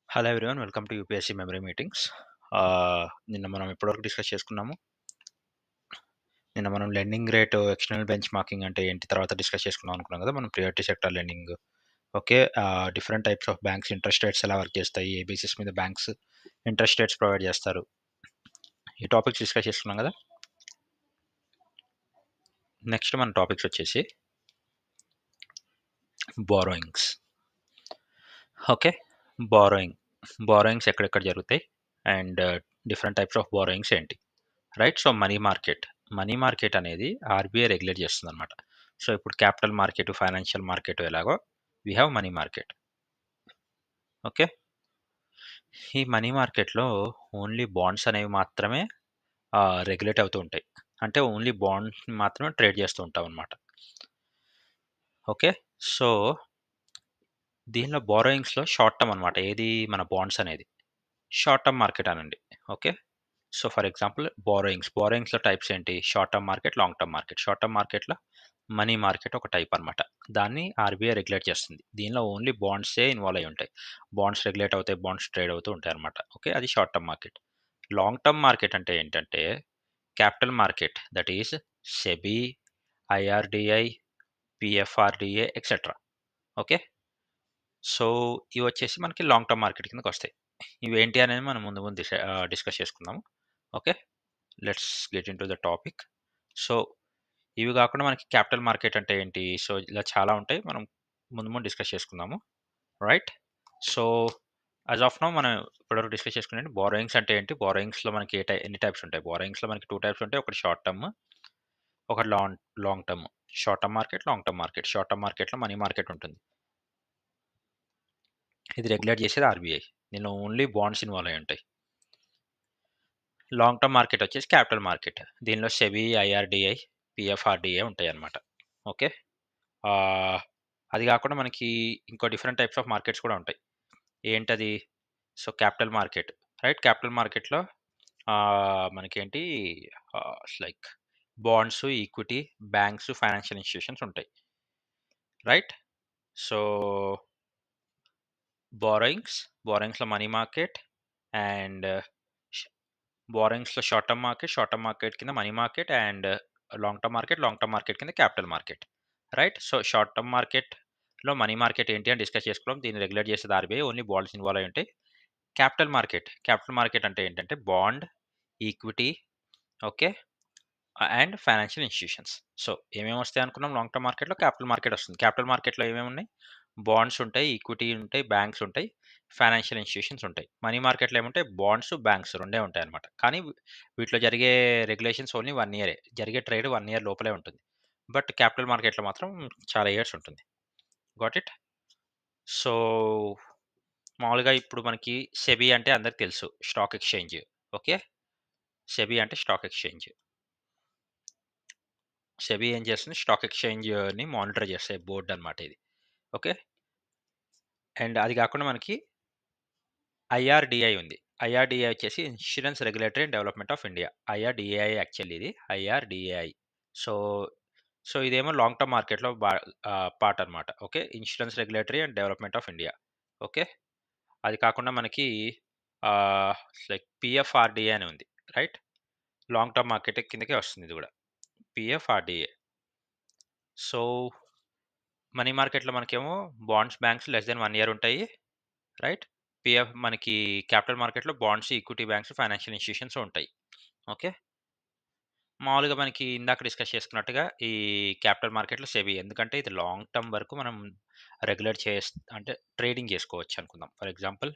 Hello everyone, welcome to UPSC memory meetings. నిన్న మనం ఇప్పటివరకు డిస్కస్ చేసుకున్నాము. నిన్న మనం lending rate external bench marking అంటే ఏంటి తర్వాత డిస్కస్ చేసుకున్నాం అనుకున్నాం కదా. మనం priority sector lending, okay, different types of banks interest rates ఎలా వర్క్ చేస్తాయి, ఏ బేసిస్ మీద బ్యాంక్స్ ఇంట్రెస్ట్ రేట్స్ ప్రొవైడ్ చేస్తారు, ఈ టాపిక్స్ డిస్కస్ చేసుకున్నాం కదా. నెక్స్ట్ మన టాపిక్స్ వచ్చేసి బారోయింగ్స్. ఓకే, బారోయింగ్స్ ఎక్కడెక్కడ జరుగుతాయి and different types of borrowings ఏంటి, రైట్. సో మనీ మార్కెట్ అనేది ఆర్బీఐ రెగ్యులేట్ చేస్తుంది అనమాట. సో ఇప్పుడు క్యాపిటల్ మార్కెట్, ఫైనాన్షియల్ మార్కెట్ ఎలాగో we have money market. Okay, ఈ మనీ మార్కెట్లో ఓన్లీ బాండ్స్ అనేవి మాత్రమే రెగ్యులేట్ అవుతూ ఉంటాయి. అంటే ఓన్లీ బాండ్స్ మాత్రమే ట్రేడ్ చేస్తూ ఉంటాం అనమాట. ఓకే, సో దీనిలో బారోయింగ్స్లో షార్ట్ టర్మ్ అనమాట. ఏది మన బాండ్స్ అనేది షార్ట్ టర్మ్ మార్కెట్ అనండి. ఓకే, సో ఫర్ ఎగ్జాంపుల్ బారోయింగ్స్లో టైప్స్ ఏంటి? Short term market, long term market. Short term మార్కెట్లో మనీ మార్కెట్ ఒక టైప్ అనమాట. దాన్ని ఆర్బీఐ రెగ్యులేట్ చేస్తుంది. దీనిలో ఓన్లీ బాండ్సే ఇన్వాల్వ్ అయి ఉంటాయి. బాండ్స్ రెగ్యులేట్ అవుతాయి, బాండ్స్ ట్రేడ్ అవుతూ ఉంటాయి అనమాట. ఓకే, అది short term market. Long term market అంటే ఏంటంటే capital market, that is SEBI, IRDI, PFRDA etcetera. Okay, so ఇవి వచ్చేసి మనకి లాంగ్ టర్మ్ మార్కెట్ కిందకి వస్తాయి. ఇవి ఏంటి అనేది మనం ముందు ముందు డిస్కస్ చేసుకుందాము. Okay, let's get in to the topic. So ఇవి కాకుండా మనకి క్యాపిటల్ మార్కెట్ అంటే ఏంటి? సో ఇలా చాలా ఉంటాయి, మనం ముందు ముందు డిస్కస్ చేసుకుందాము, right. So as of now మనం ఇప్పటివరకు డిస్కస్ చేసుకునే బారోయింగ్స్ అంటే ఏంటి, బారోయింగ్స్లో మనకి ఎన్ని టైప్స్ ఉంటాయి? బారోయింగ్స్లో మనకి టూ టైప్స్ ఉంటాయి, ఒకటి షార్ట్ టర్మ్, ఒకటి long term. Short term market, long term market. Short term మార్కెట్లో మనీ మార్కెట్ ఉంటుంది. ఇది రెగ్యులేట్ చేసేది ఆర్బీఐ. దీనిలో ఓన్లీ బాండ్స్ ఇన్వాల్వ్ అయి ఉంటాయి. లాంగ్ టర్మ్ మార్కెట్ వచ్చేసి క్యాపిటల్ మార్కెట్. దీనిలో సెబీ, ఐఆర్డిఐ, పిఎఫ్ఆర్డిఏ ఉంటాయి అన్నమాట. ఓకే, అది కాకుండా మనకి ఇంకో డిఫరెంట్ టైప్స్ ఆఫ్ మార్కెట్స్ కూడా ఉంటాయి. ఏంటది? So capital market, right. Capital మార్కెట్లో మనకేంటి like bonds, equity, banks, financial institutions ఉంటాయి, రైట్. సో బారోయింగ్స్లో మనీ మార్కెట్ అండ్ బారోయింగ్స్లో షార్ట్ టర్మ్ మార్కెట్ కింద money market and long term market కింద capital market, right. So short term మార్కెట్లో money market ఏంటి అని డిస్కస్ చేసుకోవడం, దీన్ని రెగ్యులేట్ చేసేది ఆర్బీఐ, ఓన్లీ బాండ్స్ ఇన్వాల్వ్ అయి ఉంటాయి. క్యాపిటల్ మార్కెట్ అంటే ఏంటంటే bond, equity, okay, and financial institutions. So ఏమేమి వస్తాయి అనుకున్నాం? లాంగ్ టర్మ్ మార్కెట్లో క్యాపిటల్ మార్కెట్ వస్తుంది. క్యాపిటల్ మార్కెట్లో ఏమేమి ఉన్నాయి? బాండ్స్ ఉంటాయి, ఈక్విటీ ఉంటాయి, బ్యాంక్స్ ఉంటాయి, ఫైనాన్షియల్ ఇన్స్టిట్యూషన్స్ ఉంటాయి. మనీ మార్కెట్లో ఏముంటాయి? బాండ్స్, బ్యాంక్స్ రెండే ఉంటాయి అనమాట. కానీ వీటిలో జరిగే రెగ్యులేషన్స్ ఓన్లీ 1 ఇయరే. జరిగే ట్రేడ్ 1 ఇయర్ లోపలే ఉంటుంది. బట్ క్యాపిటల్ మార్కెట్లో మాత్రం చాలా ఇయర్స్ ఉంటుంది. Got it? సో మామూలుగా ఇప్పుడు మనకి సెబీ అంటే అందరికి తెలుసు, స్టాక్ ఎక్స్చేంజ్. ఓకే, సెబీ అంటే స్టాక్ ఎక్స్చేంజ్. సెబీ ఏం చేస్తుంది? స్టాక్ ఎక్స్చేంజ్ని మానిటర్ చేసే బోర్డ్ అనమాట ఇది. ఓకే, అండ్ అది కాకుండా మనకి ఐఆర్డిఐ ఉంది. ఐఆర్డిఐ వచ్చేసి insurance regulatory and development of India. IRDAI actually ఇది ఐఆర్డిఏఐ. సో సో ఇదేమో లాంగ్ టర్మ్ మార్కెట్లో పార్ట్ అనమాట. Okay, insurance regulatory and development of India. Okay, అది కాకుండా మనకి లైక్ పిఎఫ్ఆర్డిఏ అని ఉంది, రైట్. లాంగ్ టర్మ్ మార్కెట్ కిందకే వస్తుంది ఇది కూడా, పిఎఫ్ఆర్డిఏ. సో మనీ మార్కెట్లో మనకేమో bonds, banks less than 1 year ఉంటాయి, రైట్. మనకి క్యాపిటల్ మార్కెట్లో bonds, equity, banks, financial institutions ఉంటాయి. ఓకే, మామూలుగా మనకి ఇందాక డిస్కస్ చేసుకున్నట్టుగా ఈ క్యాపిటల్ మార్కెట్లో సెబీ, ఎందుకంటే ఇది లాంగ్ టర్మ్ వరకు మనం రెగ్యులేట్ అంటే ట్రేడింగ్ చేసుకోవచ్చు అనుకుందాం. ఫర్ ఎగ్జాంపుల్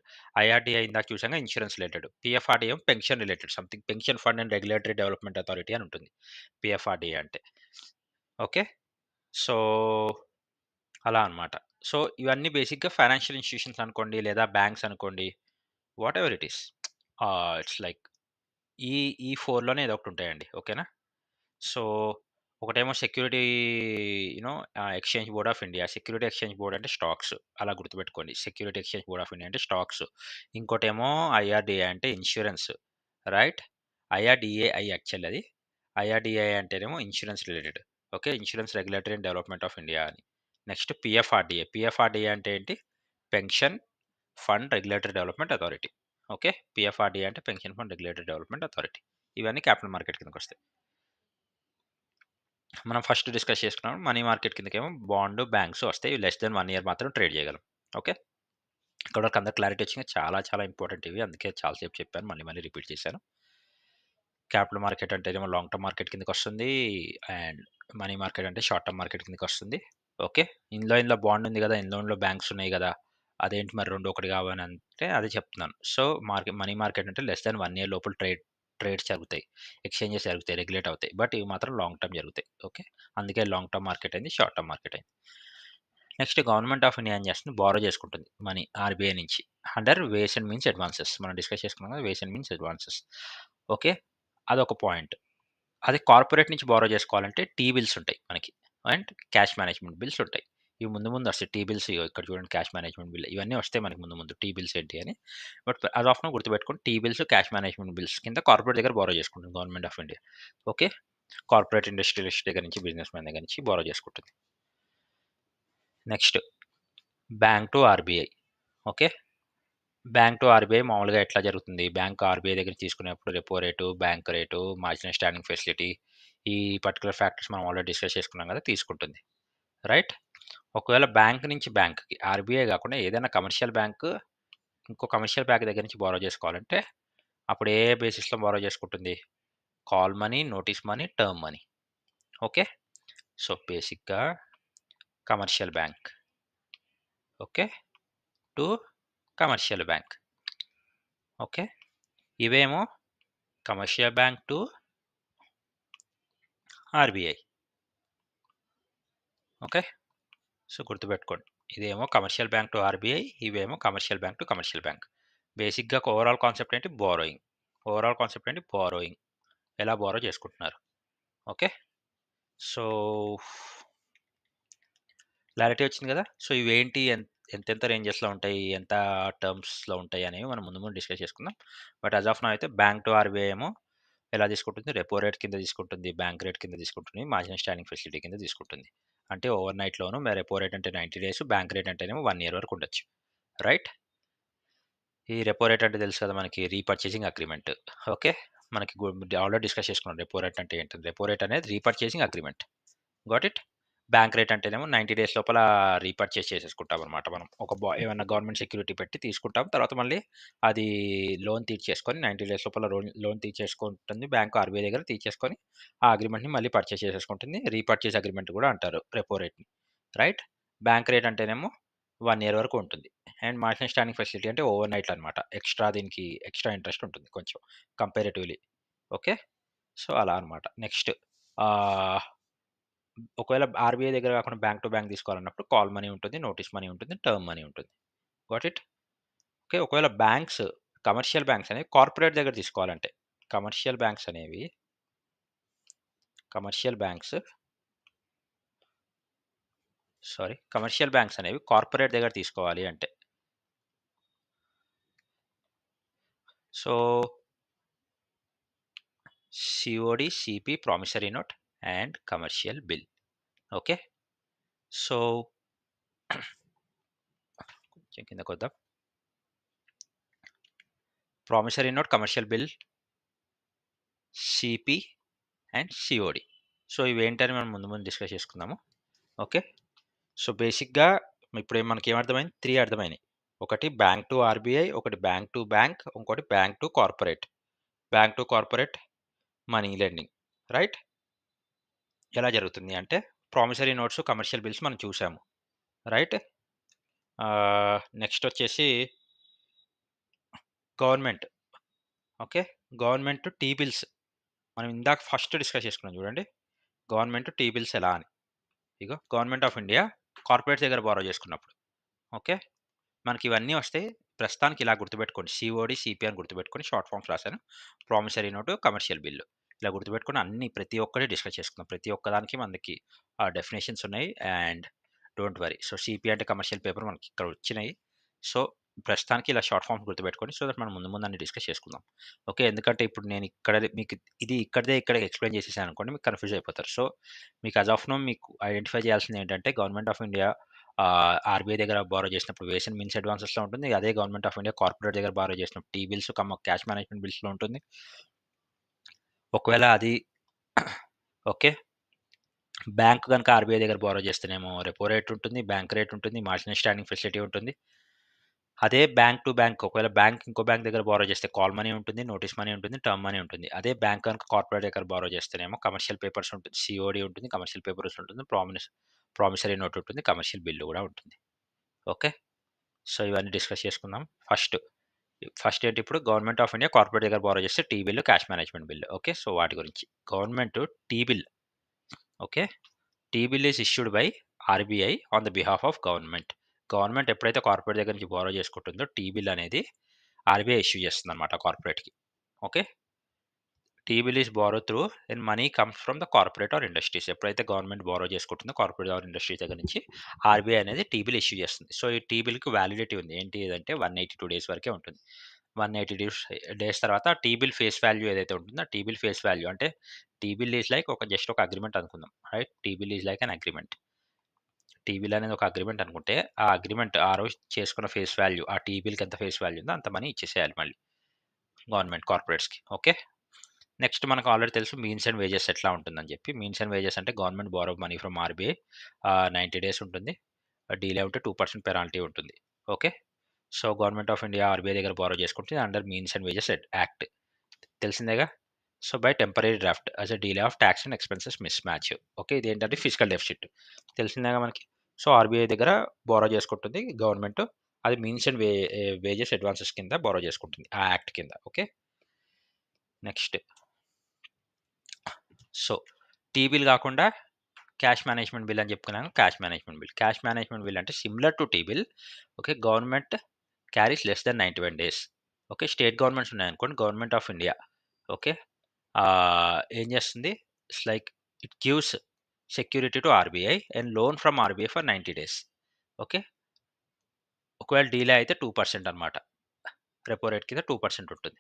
ఐఆర్డిఐ ఇందాక చూసాక insurance related, PFRDA pension related, something pension fund and regulatory development authority అని ఉంటుంది పిఎఫ్ఆర్డిఏ అంటే. ఓకే, సో అలా అనమాట. సో ఇవన్నీ బేసిక్‌గా ఫైనాన్షియల్ ఇన్స్టిట్యూషన్స్ అనుకోండి, లేదా బ్యాంక్స్ అనుకోండి, whatever it is. It's like ఈ ఈ 4లోనే ఏదో ఒకటి ఉంటాయండి. ఓకేనా? సో ఒకటేమో security exchange board of India. Security exchange board అంటే స్టాక్స్, అలా గుర్తుపెట్టుకోండి. Security exchange board of India అంటే స్టాక్స్. ఇంకోటేమో ఐఆర్‌డిఏ అంటే ఇన్స్యూరెన్స్, రైట్. ఐఆర్‌డిఏఐ యాక్చువల్లీ అది. ఐఆర్‌డిఏఐ అంటేనేమో insurance related. Okay, insurance regulatory and development of India అని. Next PFRDA. పిఎఫ్ఆర్‌డిఏ అంటే ఏంటి? Pension fund regulatory development authority. Okay. PFRDA అంటే pension fund regulatory development authority. ఇవన్నీ capital market కిందకి వస్తాయి. మనం ఫస్ట్ డిస్కస్ చేసుకున్నాం మనీ మార్కెట్ కిందకేమో బాండ్, బ్యాంక్స్ వస్తాయి. లెస్ దెన్ 1 ఇయర్ మాత్రం ట్రేడ్ చేయగలం. ఓకే. ఇక్కడ వరకు అందరికి క్లారిటీ వచ్చింది. చాలా చాలా ఇంపార్టెంట్ ఇవి. అందుకే చాలా సేపు చెప్పాను. మళ్ళీ మళ్ళీ రిపీట్ చేశాను. క్యాపిటల్ మార్కెట్ అంటేనేమో లాంగ్ టర్మ్ మార్కెట్ కిందకి వస్తుంది. అండ్ మనీ మార్కెట్ అంటే షార్ట్ టర్మ్ మార్కెట్ కిందకి వస్తుంది. ఓకే. ఇందులో బాండ్ ఉంది కదా! ఇందులో బ్యాంక్స్ ఉన్నాయి కదా! అదేంటి మరి 2 ఒకటి కావని అంటే అదే చెప్తున్నాను. సో, మనీ మార్కెట్ అంటే లెస్ దాన్ 1 ఇయర్ లోపల ట్రేడ్స్ జరుగుతాయి. ఎక్స్‌చేంజెస్ జరుగుతాయి. రెగ్యులేట్ అవుతాయి. బట్ ఇవి మాత్రం లాంగ్ టర్మ్ జరుగుతాయి. ఓకే. అందుకే లాంగ్ టర్మ్ మార్కెట్ అయింది. షార్ట్ టర్మ్ మార్కెట్ అయింది. నెక్స్ట్ గవర్నమెంట్ ఆఫ్ ఇండియా ఏం చేస్తుంది? బారో చేసుకుంటుంది మనీ ఆర్‌బీఐ నుంచి. Under ways and means advances. మనం డిస్కస్ చేసుకున్నాం కదా! Ways and means advances. Okay. అదొక పాయింట్. అది కార్పొరేట్ నుంచి బారో చేసుకోవాలంటే టీ బిల్స్ ఉంటాయి మనకి. అండ్ క్యాష్ మేనేజ్మెంట్ బిల్స్ ఉంటాయి. ఇవి ముందు ముందు వస్తాయి. టీ బిల్స్ ఇక్కడ చూడండి క్యాష్ మేనేజ్మెంట్ బిల్ ఇవన్నీ వస్తాయి మనకి ముందు. టీ బిల్స్ ఏంటి అని. బట్ యాస్ ఆఫ్ నౌ గుర్తుపెట్టుకోండి T bills, cash management bills కింద కార్పొరేట్ దగ్గర బారో చేసుకుంటుంది government of India. Okay. Corporate industrialist దగ్గర నుంచి, బిజినెస్ మ్యాన్ దగ్గర నుంచి బారో చేసుకుంటుంది. Next bank to RBI. Okay. Bank to RBI మామూలుగా ఎట్లా జరుగుతుంది? బ్యాంక్ ఆర్‌బీఐ దగ్గర తీసుకునేప్పుడు repo rate, bank rate, marginal standing facility ఈ పర్టిక్యులర్ ఫ్యాక్టర్స్ మనం ఆల్రెడీ డిస్కస్ చేసుకున్నాం కదా! తీసుకుంటుంది. రైట్? ఒకవేళ బ్యాంక్ నుంచి బ్యాంక్‌కి ఆర్‌బీఐ కాకుండా ఏదైనా కమర్షియల్ బ్యాంక్ ఇంకో కమర్షియల్ బ్యాంక్ దగ్గర నుంచి బారో చేసుకోవాలంటే అప్పుడు ఏ బేసిస్‌లో బారో చేసుకుంటుంది? Call money, notice money, term money. Okay. So, బేసిక్‌గా commercial bank. Okay. To commercial bank. Okay. ఇవేమో commercial bank to RBI. Okay. So, గుర్తుపెట్టుకోండి. ఇదేమో కమర్షియల్ బ్యాంక్ టు ఆర్‌బీఐ. ఇవేమో commercial bank to commercial bank. బేసిక్‌గా overall concept ఏంటి? Borrowing. Overall concept ఏంటి? Borrowing. ఎలా borrow చేసుకుంటున్నారు. ఓకే. సో, క్లారిటీ వచ్చింది కదా! సో, ఇవేంటి ఎంతెంత రేంజెస్‌లో ఉంటాయి, ఎంత టర్మ్స్‌లో ఉంటాయి అనేవి మనం ముందు డిస్కస్ చేసుకుందాం. బట్ యాస్ ఆఫ్ నౌ అయితే బ్యాంక్ టు ఆర్‌బీఐ ఏమో ఎలా తీసుకుంటుంది? రెపో రేట్ కింద తీసుకుంటుంది, బ్యాంక్ రేట్ కింద తీసుకుంటుంది, మార్జినల్ స్టాండింగ్ ఫెసిలిటీ కింద తీసుకుంటుంది. అంటే ఓవర్ నైట్‌లోను రెపో రేట్ అంటే 90 డేస్, బ్యాంక్ రేట్ అంటేనేమో 1 ఇయర్ వరకు ఉండొచ్చు. రైట్? ఈ రెపో రేట్ అంటే తెలుసు కదా మనకి రీపర్చేసింగ్ అగ్రీమెంట్. ఓకే. మనకి ఆల్రెడీ డిస్కస్ చేసుకున్నాం రెపో రేట్ అంటే ఏంటి? రెపో రేట్ అనేది repurchasing agreement. Got it? Bank rate అంటేనేమో 90 డేస్ లోపల రీపర్చేజ్ చేసేసుకుంటామనమాట మనం. ఏమన్నా గవర్నమెంట్ సెక్యూరిటీ పెట్టి తీసుకుంటాం. తర్వాత మళ్ళీ అది లోన్ తీర్చేసుకొని 90 డేస్ లోపల లోన్ తీర్చేసుకుంటుంది. బ్యాంక్ ఆర్‌బీఐ దగ్గర తీర్చేసుకొని ఆ అగ్రీమెంట్‌ని మళ్ళీ పర్చేజ్ చేసేసుకుంటుంది. రీపర్చేజ్ అగ్రీమెంట్ కూడా అంటారు రెపో రేట్‌ని. రైట్? బ్యాంక్ రేట్ అంటేనేమో 1 ఇయర్ వరకు ఉంటుంది. అండ్ మార్జినల్ స్టాండింగ్ ఫెసిలిటీ అంటే ఓవర్ నైట్‌లో అనమాట. దీనికి ఎక్స్‌ట్రా ఇంట్రెస్ట్ ఉంటుంది కొంచెం కంపారేటివ్‌లీ. ఓకే. సో, అలా అనమాట. నెక్స్ట్ ఆహ్, ఒకవేళ ఆర్‌బీఐ దగ్గర కాకుండా బ్యాంక్ టు బ్యాంక్ తీసుకోవాలన్నప్పుడు కాల్ మనీ ఉంటుంది, నోటీస్ మనీ ఉంటుంది, టర్మ్ మనీ ఉంటుంది. Got it? ఓకే. ఒకవేళ కమర్షియల్ బ్యాంక్స్ అనేవి కార్పొరేట్ దగ్గర తీసుకోవాలంటే, కమర్షియల్ బ్యాంక్స్ అనేవి కమర్షియల్ బ్యాంక్స్ కమర్షియల్ బ్యాంక్స్ అనేవి కార్పొరేట్ దగ్గర తీసుకోవాలి అంటే, so, COD, CP, promissory note and commercial bill. Okay. So, కొంచెం కిందకొద్దాం. Promissory note, commercial bill, CP and COD. So, ఇవేంటని మనం ముందు డిస్కస్ చేసుకుందాము. ఓకే. సో, బేసిక్‌గా ఇప్పుడు మనకేమర్థమైంది? 3 అర్థమైనాయి. ఒకటి బ్యాంక్ టు ఆర్‌బీఐ, ఒకటి బ్యాంక్ టు బ్యాంక్, ఇంకోటి bank to corporate. Bank to corporate money lending. Right? ఎలా జరుగుతుంది అంటే ప్రామిసరీ నోట్స్, కమర్షియల్ బిల్స్ మనం చూసాము. రైట్? నెక్స్ట్ వచ్చేసి government. Okay. Government T bills. మనం ఇందాక ఫస్ట్ డిస్కస్ చేసుకున్నాం చూడండి. గవర్నమెంట్ టీ బిల్స్ ఎలా అని. ఇగో గవర్నమెంట్ ఆఫ్ ఇండియా కార్పొరేట్స్ దగ్గర బారో చేసుకున్నప్పుడు. ఓకే. మనకి ఇవన్నీ వస్తాయి. ప్రస్తుతానికి ఇలా గుర్తుపెట్టుకోండి. సీఓడీ, సీపీ అని గుర్తుపెట్టుకొని షార్ట్ ఫార్మ్స్ రాశాను. Promissory note, commercial bill. ఇలా గుర్తుపెట్టుకొని అన్నీ ప్రతి ఒక్కటి డిస్కస్ చేసుకుందాం. ప్రతి ఒక్కదానికి మనకి డెఫినిషన్స్ ఉన్నాయి. And don't worry. So, CP అంటే కమర్షియల్ పేపర్ మనకి ఇక్కడ వచ్చినాయి. సో, ప్రస్తుతానికి ఇలా షార్ట్ ఫార్మ్స్ గుర్తుపెట్టుకోండి. సో, దట్ మనం ముందు అన్ని డిస్కస్ చేసుకుందాం. ఓకే. ఎందుకంటే ఇప్పుడు నేను మీకు ఇక్కడ ఎక్స్‌ప్లెయిన్ చేసేసాననుకోండి మీకు కన్‌ఫ్యూజ్ అయిపోతారు. సో, మీకు యాస్ ఆఫ్ నౌ మీకు ఐడెంటిఫై చేయాల్సింది ఏంటంటే గవర్నమెంట్ ఆఫ్ ఇండియా ఆర్బీఐ దగ్గర బారో చేసినప్పుడు వేసిన మీన్స్ అడ్వాన్సెస్‌లో ఉంటుంది. అదే గవర్నమెంట్ ఆఫ్ ఇండియా కార్పొరేట్ దగ్గర బారో చేసినప్పుడు టీ బిల్స్ క్యాష్ మేనేజ్మెంట్ బిల్స్‌లో ఉంటుంది. ఒకవేళ అది ఓకే. బ్యాంక్ గనుక ఆర్బీఐ దగ్గర బారో చేస్తేనేమో రెపో రేట్ ఉంటుంది, బ్యాంక్ రేట్ ఉంటుంది, మార్జినల్ స్టాండింగ్ ఫెసిలిటీ ఉంటుంది. అదే బ్యాంక్ టు బ్యాంక్ ఒకవేళ బ్యాంక్ ఇంకో బ్యాంక్ దగ్గర బారో చేస్తే కాల్ మనీ ఉంటుంది, నోటీస్ మనీ ఉంటుంది, టర్మ్ మనీ ఉంటుంది. అదే బ్యాంక్ కనుక కార్పొరేట్ దగ్గర బారో చేస్తేనేమో కమర్షియల్ పేపర్స్ ఉంటుంది, సీఓడీ ఉంటుంది, కమర్షియల్ పేపర్స్ ఉంటుంది, ప్రామిసరీ నోట్ ఉంటుంది, కమర్షియల్ బిల్లు కూడా ఉంటుంది. ఓకే. సో ఇవన్నీ డిస్కస్ చేసుకుందాం. ఫస్ట్ ఏంటి ఇప్పుడు గవర్నమెంట్ ఆఫ్ ఇండియా కార్పొరేట్ దగ్గర బారో చేస్తే T bill, cash management bill. Okay. So వాటి గురించి government T bill okay. T bill is issued by RBI on the behalf of government. Government ఎప్పుడైతే corporate దగ్గర నుంచి బారో చేసుకుంటుందో టీ బిల్ అనేది RBI issue చేస్తుంది అనమాట కార్పొరేట్కి. Okay. T bill is borrow through and money comes from the corporate or industries. ఎప్పుడైతే government borrow చేసుకుంటుందో కార్పొరేట్ ఆర్ ఇండస్ట్రీస్ దగ్గర నుంచి ఆర్బీఐ అనేది టీ బిల్ ఇష్యూ చేస్తుంది. సో ఈ టీ బిల్కి వ్యాలిడిటీ ఉంది. ఏంటి అంటే 182 డేస్ వరకే ఉంటుంది. 180 డేస్ తర్వాత టీ బిల్ ఫేస్ వాల్యూ ఏదైతే ఉంటుందో టీ బిల్ ఫేస్ వాల్యూ అంటే T bill is like just ఒక అగ్రిమెంట్ అనుకుందాం. Right. T bill is like an agreement. T bill అనేది ఒక అగ్రిమెంట్ అనుకుంటే ఆ అగ్రిమెంట్ ఆ రోజు చేసుకున్న ఫేస్ వాల్యూ ఆ టీ బిల్కి ఎంత ఫేస్ వాల్యూ ఉందో అంత మనీ ఇచ్చేసేయాలి మళ్ళీ గవర్నమెంట్ కార్పొరేట్స్కి. ఓకే. నెక్స్ట్ మనకు ఆల్రెడీ తెలుసు మీన్స్ అండ్ వేజెస్ ఎట్లా ఉంటుందని చెప్పి. మీన్స్ అండ్ వేజెస్ అంటే government borrow money from RBI 90 days ఉంటుంది. డీలే ఉంటే 2% పెనాల్టీ ఉంటుంది. Okay. So government of India RBI దగ్గర బారో చేసుకుంటుంది under means and wages act. తెలిసిందేగా. So by temporary draft as a delay of tax and expenses mismatch. Okay. ఇది ఏంటంటే physical deficit. తెలిసిందేగా మనకి. సో ఆర్బీఐ దగ్గర బారో చేసుకుంటుంది గవర్నమెంట్. అది మీన్స్ అండ్ వేజెస్ అడ్వాన్సెస్ కింద బారో చేసుకుంటుంది ఆ యాక్ట్ కింద. Okay. Next so T bill కాకుండా క్యాష్ మేనేజ్మెంట్ బిల్ అని చెప్పుకున్నాను. Cash management bill. Cash management bill అంటే similar to T bill. Okay. Government carries less than 91 days. Okay. State governments ఉన్నాయనుకోండి. Government of India okay. ఏం చేస్తుంది? It's like it gives security to RBI and loan from RBI for 90 days. Okay. ఒకవేళ delay అయితే 2% అనమాట. Repo rate కింద 2% ఉంటుంది.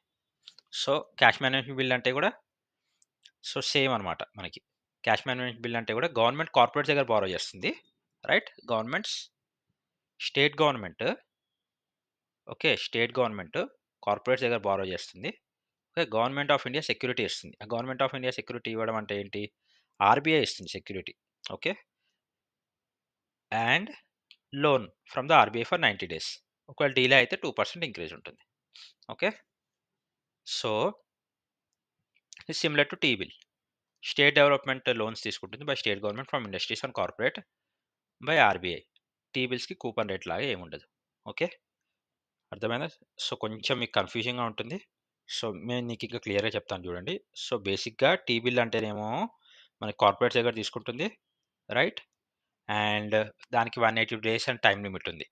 So cash management bill అంటే కూడా సో సేమ్ అనమాట మనకి. క్యాష్ మేనేజ్మెంట్ బిల్ అంటే కూడా గవర్నమెంట్ కార్పొరేట్స్ దగ్గర బారో చేస్తుంది. Right. State government okay. State government corporates దగ్గర బారో చేస్తుంది. Okay. Government of India security ఇస్తుంది. ఆ గవర్నమెంట్ ఆఫ్ ఇండియా సెక్యూరిటీ ఇవ్వడం అంటే ఏంటి? ఆర్బీఐ ఇస్తుంది security. Okay. And loan from the RBI for 90 days. ఒకవేళ డీలే అయితే 2% ఇంక్రీజ్ ఉంటుంది. Okay. So similar to T bill. State development loans తీసుకుంటుంది by state government from industries and corporate by RBI. T బిల్స్కి coupon rate లాగా ఏముండదు. Okay. అర్థమైందా? So కొంచెం మీకు కన్ఫ్యూజింగ్గా ఉంటుంది. సో నేను నీకు ఇంకా క్లియర్గా చెప్తాను చూడండి. సో బేసిక్గా టీ బిల్ అంటేనేమో మనకి కార్పొరేట్స్ దగ్గర తీసుకుంటుంది. రైట్. అండ్ దానికి 180 డేస్ అండ్ టైం లిమిట్ ఉంది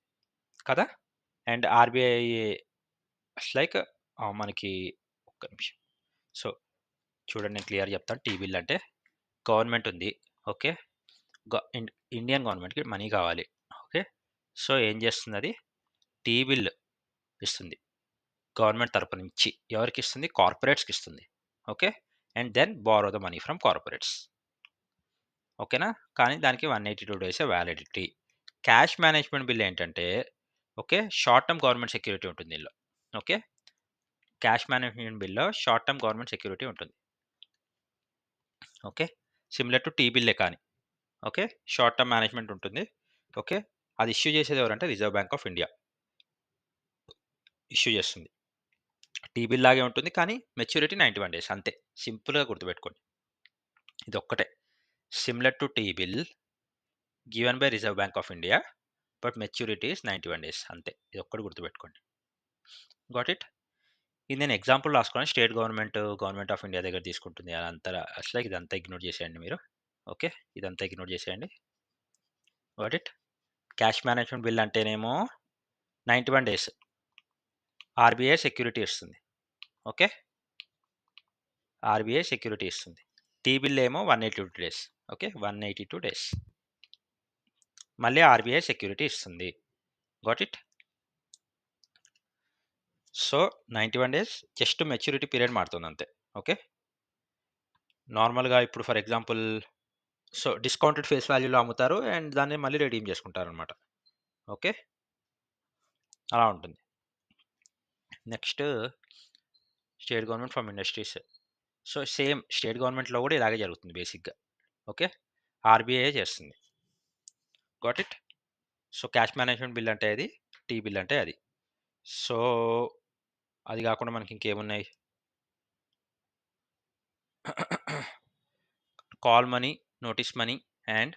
కదా. అండ్ ఆర్బీఐ లైక్ మనకి ఒక్క నిమిషం. సో చూడండి నేను క్లియర్ చెప్తాను. టీ బిల్ అంటే గవర్నమెంట్ ఉంది. ఓకే. ఇండియన్ గవర్నమెంట్కి మనీ కావాలి. ఓకే. సో ఏం చేస్తుంది? అది టీ బిల్ ఇస్తుంది గవర్నమెంట్ తరపు నుంచి. ఎవరికి ఇస్తుంది? కార్పొరేట్స్కి ఇస్తుంది. Okay. And then borrow the money from corporates. ఓకేనా. కానీ దానికి 182 డేసే వ్యాలిడిటీ. క్యాష్ మేనేజ్మెంట్ బిల్ ఏంటంటే okay short term government security ఉంటుంది దీనిలో. ఓకే. క్యాష్ మేనేజ్మెంట్ బిల్లో షార్ట్ టర్మ్ గవర్నమెంట్ సెక్యూరిటీ ఉంటుంది. ఓకే. సిమిలర్ టు టీ బిల్లే కానీ. ఓకే. షార్ట్ టర్మ్ మేనేజ్మెంట్ ఉంటుంది. ఓకే. అది ఇష్యూ చేసేది ఎవరంటే Reserve Bank of India issue చేస్తుంది. టీ బిల్ లాగే ఉంటుంది కానీ మెచ్యూరిటీ 91 డేస్ అంతే. సింపుల్గా గుర్తుపెట్టుకోండి. ఇది ఒక్కటే. Similar to T bill given by Reserve Bank of India but maturity is 91 days అంతే. ఇది ఒక్కటి గుర్తుపెట్టుకోండి. Got it. ఇది నేను ఎగ్జాంపుల్ రాసుకున్నాను. స్టేట్ గవర్నమెంట్ ఆఫ్ ఇండియా దగ్గర తీసుకుంటుంది అదంతా. అసలు ఇదంతా ఇగ్నోర్ చేసేయండి మీరు. ఓకే. ఇదంతా ఇగ్నోర్ చేసేయండి. Got it. Cash management bill అంటేనేమో 91 డేస్ ఆర్బీఐ సెక్యూరిటీ ఇస్తుంది. ఓకే. ఆర్బీఐ సెక్యూరిటీ ఇస్తుంది. టీ బిల్ ఏమో 182 డేస్. ఓకే. 182 డేస్ మళ్ళీ ఆర్బీఐ సెక్యూరిటీ ఇస్తుంది. Got it. So 91 days just maturity period మారుతుంది అంతే. ఓకే. నార్మల్గా ఇప్పుడు for example so discounted face వాల్యూలో అమ్ముతారు అండ్ దాన్ని మళ్ళీ రెడీమ్ చేసుకుంటారు అనమాట. ఓకే. అలా ఉంటుంది. Next state government from industries. So, same state గవర్నమెంట్‌లో గూడా ఇలాగే జరుగుతుంది బేసిక్‌గా. ఓకే. ఆర్‌బీఐయే చేస్తుంది. Got it? So, cash management bill అంటే అది. టీ బిల్ అంటే అది. సో, అది గాకుండా మనకి ఇంకేమున్నాయి? Call money, notice money and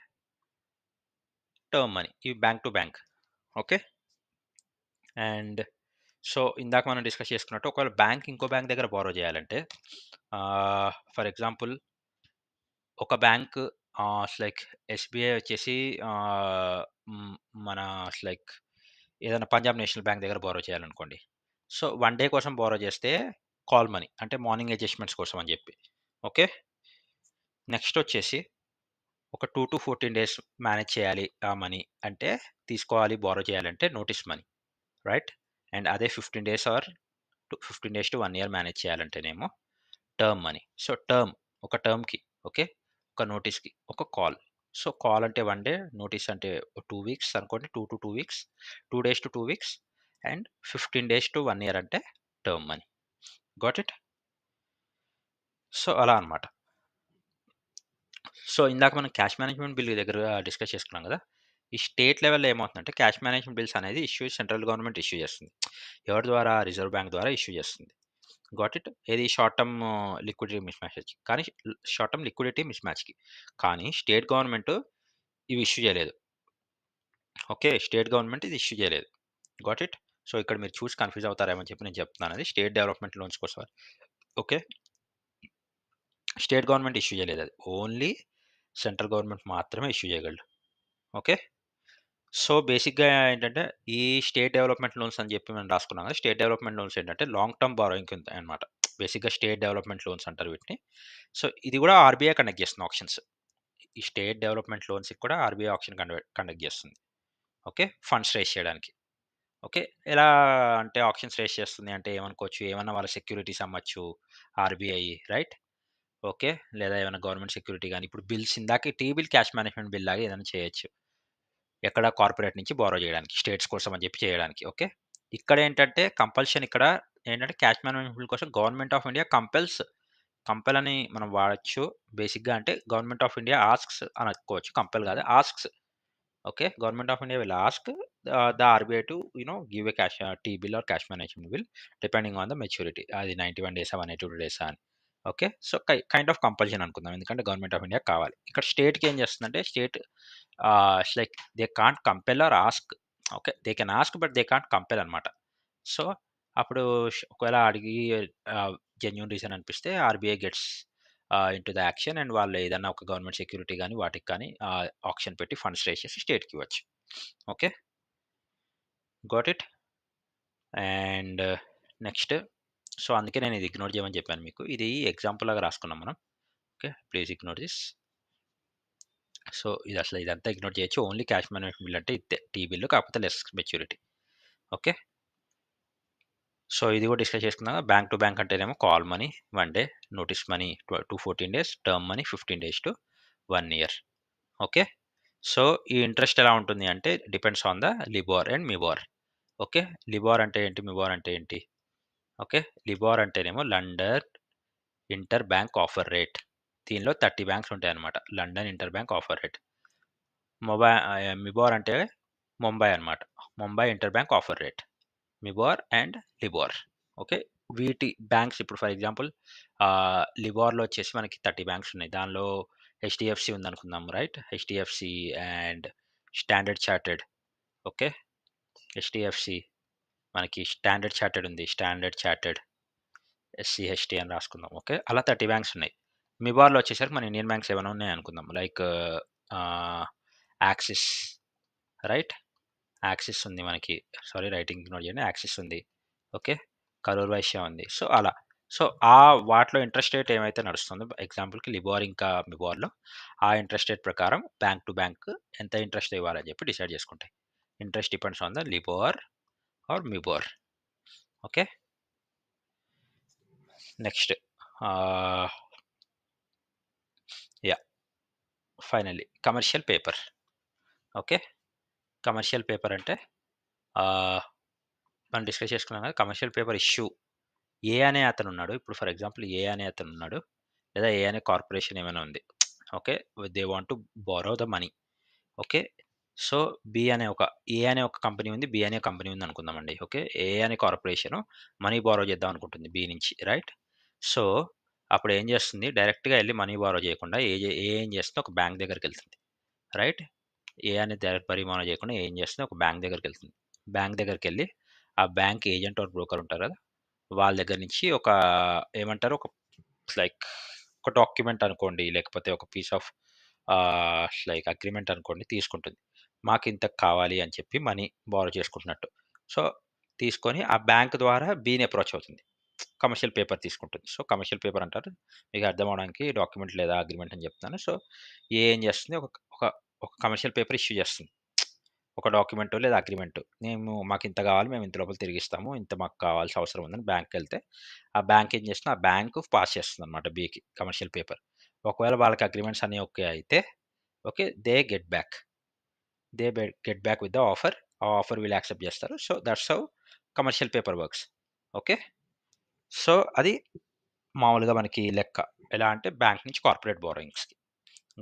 term money. ఇవి bank to bank. Okay. And so, ఇందాక మనం డిస్కస్ చేసుకున్నట్టు ఒకవేళ బ్యాంక్ ఇంకో బ్యాంక్ దగ్గర బారో చేయాలంటే ఫర్ ఎగ్జాంపుల్ ఒక బ్యాంక్ లైక్ ఎస్‌బీఐ వచ్చేసి ఆహ్, హ్మ్, మన లైక్ ఏదైనా పంజాబ్ నేషనల్ బ్యాంక్ దగ్గర బారో చేయాలనుకోండి. సో, 1 డే కోసం బారో చేస్తే కాల్ మనీ అంటే మార్నింగ్ అడ్జస్ట్‌మెంట్స్ కోసం అని చెప్పి. ఓకే. నెక్స్ట్ వచ్చేసి ఒక 2-14 డేస్ మేనేజ్ చేయాలి ఆ మనీ అంటే తీసుకోవాలి, బారో చేయాలంటే నోటీస్ మనీ. రైట్? అండ్ అదే 15 days or 15 days to 1 year manage చేయాలంటేనేమో టర్మ్ మనీ. సో, ఒక టర్మ్‌కి ఓకే. ఒక నోటీస్‌కి ఒక కాల్. సో, కాల్ అంటే 1 డే, నోటీస్ అంటే 2 వీక్స్ అనుకోండి. 2 weeks, 2 days to 2 weeks and 15 days to 1 year అంటే term money. Got it? So, అలా అన్నమాట. సో, ఇందాక మనం క్యాష్ మేనేజ్‌మెంట్ బిల్ దగ్గర డిస్కస్ చేసుకున్నాం గదా! ఈ స్టేట్ లెవెల్‌లో ఏమవుతుందంటే క్యాష్ మేనేజ్‌మెంట్ బిల్స్ అనేది సెంట్రల్ గవర్నమెంట్ ఇష్యూ చేస్తుంది. ఎవరి ద్వారా? రిజర్వ్ బ్యాంక్ ద్వారా ఇష్యూ చేస్తుంది. Got it? ఏది షార్ట్ టర్మ్ లిక్విడిటీ మిస్ మ్యాచ్‌కి. కానీ షార్ట్ టర్మ్ లిక్విడిటీ మిస్ మ్యాచ్‌కి. కానీ స్టేట్ గవర్నమెంట్ ఇవి ఇష్యూ చేయలేదు. ఓకే. స్టేట్ గవర్నమెంట్ ఇది ఇష్యూ చేయలేదు. Got it? సో, ఇక్కడ మీరు చూసి కన్‌ఫ్యూజ్ అవుతారేమో అని చెప్పి నేను చెప్తున్నాను. అది స్టేట్ డెవలప్‌మెంట్ లోన్స్ కోసం. ఓకే. స్టేట్ గవర్నమెంట్ ఇష్యూ చేయలేదది. ఓన్లీ సెంట్రల్ గవర్నమెంట్ మాత్రమే ఇష్యూ చేయగలడు. ఓకే. సో, బేసిక్‌గా ఏంటంటే, ఈ స్టేట్ డెవలప్‌మెంట్ లోన్స్ అని చెప్పి మనం రాసుకున్నాం కదా! స్టేట్ డెవలప్‌మెంట్ లోన్స్ ఏంటంటే, లాంగ్ టర్మ్ బారోయింగ్‌కి ఉంటాయన్నమాట. బేసిక్‌గా స్టేట్ డెవలప్‌మెంట్ లోన్స్ అంటారు వీటిని. సో, ఇది కూడా ఆర్‌బీఐ కండక్ట్ చేస్తుంది ఆక్షన్స్. ఈ స్టేట్ డెవలప్‌మెంట్ లోన్స్‌కి కూడా ఆర్‌బీఐ ఆక్షన్ కండక్ట్ చేస్తుంది. ఓకే. ఫండ్స్ రైజ్ చేయడానికి. ఓకే. ఎలా అంటే ఆక్షన్స్ రైజ్ చేస్తుంది అంటే ఏమనుకోవచ్చు, ఏమన్నా వాళ్ళ సెక్యూరిటీస్ అమ్మొచ్చు ఆర్‌బీఐ రైట్? ఓకే. లేదా ఏమైనా గవర్నమెంట్ సెక్యూరిటీ గాని, ఇప్పుడు బిల్స్ ఇందాక T bill cash management bill లాగా ఏదైనా చేయొచ్చు. ఎక్కడ కార్పొరేట్ నుంచి బారో చేయడానికి. స్టేట్స్ కోసం అని చెప్పి చేయడానికి. ఓకే. ఇక్కడేంటంటే కంపల్షన్ ఇక్కడ ఏంటంటే క్యాష్ మేనేజ్‌మెంట్ బిల్ కోసం గవర్నమెంట్ ఆఫ్ ఇండియా కంపెల్ అని మనం వాడొచ్చు. బేసిక్‌గా అంటే గవర్నమెంట్ ఆఫ్ ఇండియా ఆస్క్స్ అని అనుకోవచ్చు. కంపెల్ కాదు asks. Okay. Government of India will ask the RBI to give a T bill or cash management bill depending on the maturity. అది 91 డేసా, 182 డేసా అని. Okay. So, kind of compulsion అనుకుందాం. ఎందుకంటే government of India కావాలి. ఇక్కడ స్టేట్‌కి ఏం చేస్తుందంటే state like they can't compel or ask. Okay. They can ask but they can't compel అన్నమాట. సో, అప్పుడు ఒకవేళ అడిగి ఆహ్, జెన్యూన్ రీజన్ అనిపిస్తే RBI gets into the action and వాళ్ళు ఏదన్నా ఒక గవర్నమెంట్ సెక్యూరిటీ గాని, వాటికి కానీ ఆక్షన్ పెట్టి ఫండ్స్ రైజ్ చేసి స్టేట్‌కి ఇవ్వచ్చు. Okay. Got it? And next so, అందుకే నేను ఇది ఇగ్నోర్ చేయమని చెప్పాను మీకు. ఇది ఎగ్జాంపుల్ లాగా రాసుకున్నాం మనం. Okay. Please ignore this. So, ఇదంతా ఇగ్నోర్ చేయొచ్చు. ఓన్లీ క్యాష్ మేనేజ్‌మెంట్ బిల్ అంటే ఇంతే. టీ బిల్ కాకపోతే లెస్ మెచ్యూరిటీ. ఓకే. సో, ఇది కూడా డిస్కస్ చేసుకున్నాక బ్యాంక్ టు బ్యాంక్ అంటేనేమో call money 1 day, notice money 14 days, term money 15 days to 1 year. Okay. So, ఈ ఇంట్రెస్ట్ ఎలా ఉంటుంది అంటే depends on the LIBOR and MIBOR. Okay. LIBOR అంటే ఏంటి? మిబార్ అంటే ఏంటి? ఓకే. లిబార్ అంటేనేమో London interbank offer rate. దీనిలో 30 బ్యాంక్స్ ఉంటాయన్నమాట. London interbank offer rate. MIBOR అంటే ముంబై అన్నమాట. Mumbai interbank offer rate. MIBOR and LIBOR. Okay. వీటి బ్యాంక్స్ ఇప్పుడు ఫర్ ఎగ్జాంపుల్ లిబార్‌లో వచ్చేసి మనకి 30 బ్యాంక్స్ ఉన్నాయి. దానిలో హెచ్‌డీఎఫ్‌సీ ఉందనుకుందాం right? HDFC and Standard Chartered. Okay. HDFC మనకి స్టాండర్డ్ చార్టర్డ్ ఉంది. స్టాండర్డ్ చార్టర్డ్ ఎస్‌సీహెచ్‌టీ అని రాసుకుందాం. ఓకే. అలా 30 బ్యాంక్స్ ఉన్నాయి. మిబార్‌లో వచ్చేసరికి మన ఇండియన్ బ్యాంక్స్ ఏమైనా ఉన్నాయనుకుందాం. లైక్ ఆహ్, యాక్సిస్ రైట్? యాక్సిస్ ఉంది మనకి. సారీ రైటింగ్ ఇగ్నోర్ చేయండి. యాక్సిస్ ఉంది. ఓకే. కరూర్ వైశ్య ఉంది. సో, అలా. సో, వాటిలో ఇంట్రెస్ట్ రేట్ ఏమైతే నడుస్తుందో ఎగ్జాంపుల్‌కి లిబార్ ఇంకా మిబార్‌లో ఆ ఇంట్రెస్ట్ రేట్ ప్రకారం బ్యాంక్ టు బ్యాంక్ ఎంత ఇంట్రెస్ట్ ఇవ్వాలని చెప్పి డిసైడ్ చేసుకుంటాయి. Interest depends on the LIBOR or MIBOR. Okay. Next ah, yeah! Finally commercial paper. Okay. Commercial paper అంటే మనం డిస్కస్ చేసుకున్నాం కదా, కమర్షియల్ పేపర్ ఇష్యూ ఏ అనే అతను ఉన్నాడు. ఇప్పుడు ఫర్ ఎగ్జాంపుల్ ఏ అనే అతను ఉన్నాడు, లేదా ఏ అనే కార్పొరేషన్ ఏమైనా ఉంది. Okay, they want to borrow the money. Okay, so B అనే ఒక ఏ అనే ఒక కంపెనీ ఉంది, బి అనే కంపెనీ ఉంది అనుకుందామండి. ఓకే, ఏ అనే కార్పొరేషన్ మనీ బారో చేద్దాం అనుకుంటుంది బి నుంచి, రైట్. సో అప్పుడు ఏం చేస్తుంది, డైరెక్ట్గా వెళ్ళి మనీ బారో చేయకుండా ఏం చేస్తుంది, ఒక బ్యాంక్ దగ్గరికి వెళ్తుంది, రైట్. ఏ అనే డైరెక్ట్ పరిమాణం చేయకుండా ఏం చేస్తుంది, ఒక బ్యాంక్ దగ్గరికి వెళ్తుంది. బ్యాంక్ దగ్గరికి వెళ్ళి ఆ బ్యాంక్ ఏజెంట్ ఆర్ బ్రోకర్ ఉంటారు కదా, వాళ్ళ దగ్గర నుంచి ఒక ఏమంటారు, ఒక లైక్ ఒక డాక్యుమెంట్ అనుకోండి, లేకపోతే ఒక పీస్ ఆఫ్ లైక్ అగ్రిమెంట్ అనుకోండి, తీసుకుంటుంది. మాకు ఇంత కావాలి అని చెప్పి మనీ బారో చేసుకుంటున్నట్టు. సో తీసుకొని ఆ బ్యాంక్ ద్వారా బీని అప్రోచ్ అవుతుంది, కమర్షియల్ పేపర్ తీసుకుంటుంది. సో కమర్షియల్ పేపర్ అంటారు, మీకు అర్థం అవడానికి డాక్యుమెంట్ లేదా అగ్రిమెంట్ అని చెప్తున్నాను. సో ఏం చేస్తుంది, ఒక ఒక ఒక కమర్షియల్ పేపర్ ఇష్యూ చేస్తుంది, ఒక డాక్యుమెంట్ లేదా అగ్రిమెంట్. మేము మాకు ఇంత కావాలి, మేము ఇంత లోపల తిరిగిస్తాము, ఇంత మాకు కావాల్సిన అవసరం ఉందని బ్యాంక్కి వెళ్తే, ఆ బ్యాంక్ ఏం చేస్తుంది, ఆ బ్యాంకు పాస్ చేస్తుంది అనమాట బీకి కమర్షియల్ పేపర్. ఒకవేళ వాళ్ళకి అగ్రిమెంట్స్ అన్నీ ఓకే అయితే, okay, they get back with the offer. ఆ ఆఫర్ వీళ్ళు యాక్సెప్ట్ చేస్తారు. So that's how commercial paper works. Okay, so అది మామూలుగా మనకి లెక్క. ఎలా అంటే బ్యాంక్ నుంచి కార్పొరేట్ బారోయింగ్స్కి.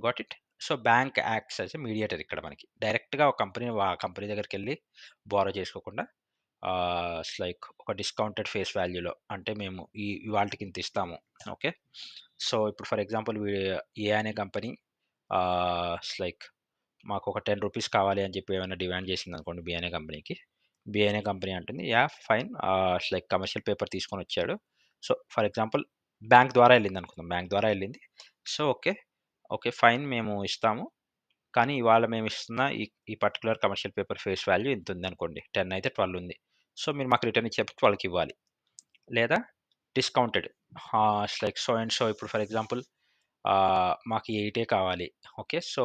Got it. So bank acts as a mediator ఇక్కడ మనకి. డైరెక్ట్గా ఒక కంపెనీ దగ్గరికి వెళ్ళి బారో చేసుకోకుండా, లైక్ ఒక డిస్కౌంటెడ్ ఫేస్ వాల్యూలో, అంటే మేము ఇవాళకి ఇంత ఇస్తాము. ఓకే, సో ఇప్పుడు ఫర్ ఎగ్జాంపుల్ ఏ అనే కంపెనీ లైక్ మాకు ఒక 10 రూపీస్ కావాలి అని చెప్పి ఏమైనా డిమాండ్ చేసింది అనుకోండి బి అనే కంపెనీకి. బి అనే కంపెనీ అంటుంది, yeah fine, like commercial paper తీసుకొని వచ్చాడు. సో ఫర్ ఎగ్జాంపుల్ బ్యాంక్ ద్వారా వెళ్ళింది అనుకుందాం, బ్యాంక్ ద్వారా వెళ్ళింది. సో ఓకే, ఓకే ఫైన్, మేము ఇస్తాము, కానీ ఇవాళ మేము ఇస్తున్న ఈ particular commercial paper face value ఇంత ఉంది అనుకోండి, 10 అయితే 12 ఉంది. సో మీరు మాకు రిటర్న్ ఇచ్చేప్పుడు 12కి ఇవ్వాలి, లేదా discounted like so and so. ఇప్పుడు ఫర్ ఎగ్జాంపుల్ మాకు 8 కావాలి. ఓకే, సో